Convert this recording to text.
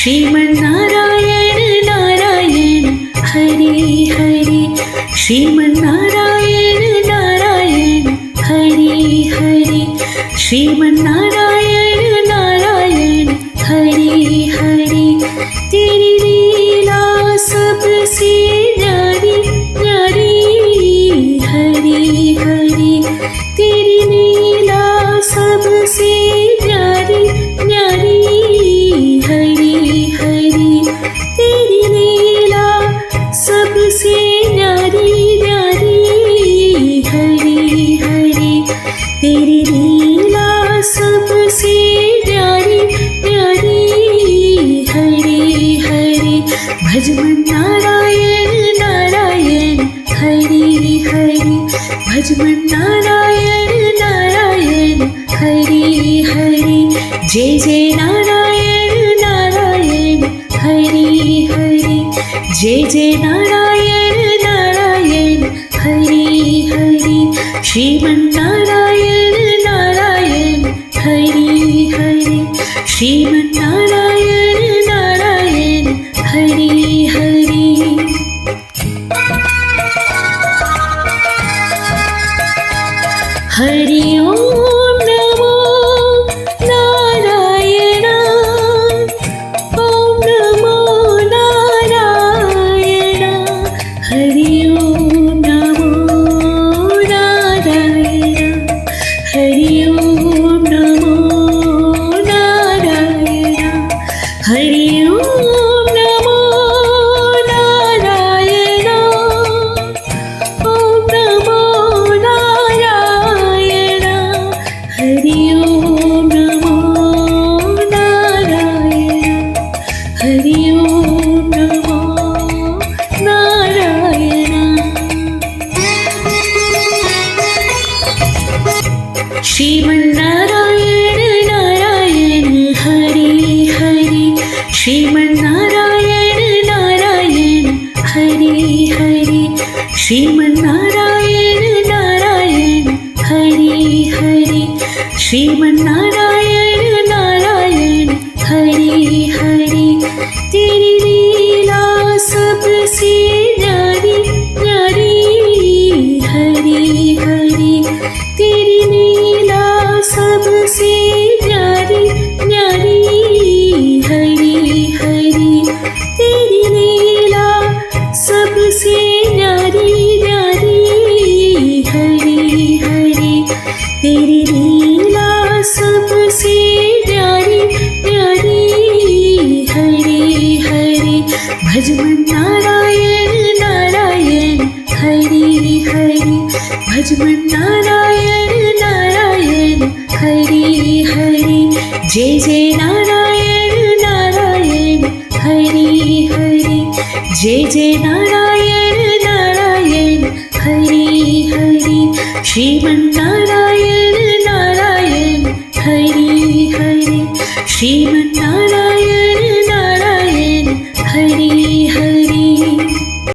श्रीमन्नारायण नारायण हरे हरे श्रीमन्नारायण नारायण हरे हरे श्रीमन्नारायण नारायण हरे हरे तेरी लीला सबसे न्यारी न्यारी हरे हरे तेरी लीला सबसे न्यारी न्यारी हरे हरे तेरी लीला सबसे न्यारी न्यारी हरे हरे तेरी लीला सबसे न्यारी न्यारी हरे हरे भजमन नारायण नारायण हरे हरे भजमन नारायण नारायण हरे हरे जय जय नारायण नारायण हरे हरे जय जय नारायण नारायण हरे हरे श्रीमन्नारायण नारायण हरे हरे श्रीमन्नारायण नारायण हरे हरे हरि ओम नमो नारायण ओम नमो नारायण हरि ओम नमो नारायण हरि ओम नमो नारायण हरि ओम नमो नारायण ओम नमो नारायण हरि ओम नमो नारायण हरि ओम नमो नारायण श्रीमन्नारायण नारायण हरे हरे श्रीमन्नारायण नारायण हरे हरे श्रीमन्नारायण नारायण हरे हरे श्रीमन्नारायण नारायण हरे हरे तेरी लीला सबसे न्यारी न्यारी हरे हरे तेरी लीला सबसे न्यारी न्यारी हरे हरे तेरी लीला सबसे न्यारी न्यारी हरे हरे तेरी लीला सबसे न्यारी न्यारी हरे हरे भजमन नारायण नारायण हरे हरे भजमन नारायण नारायण हरे हरे जय जय नारायण नारायण हरे हरे जय जय नारायण नारायण हरे हरे श्रीमन्नारायण नारायण हरे हरे श्रीमन्नारायण नारायण हरे हरे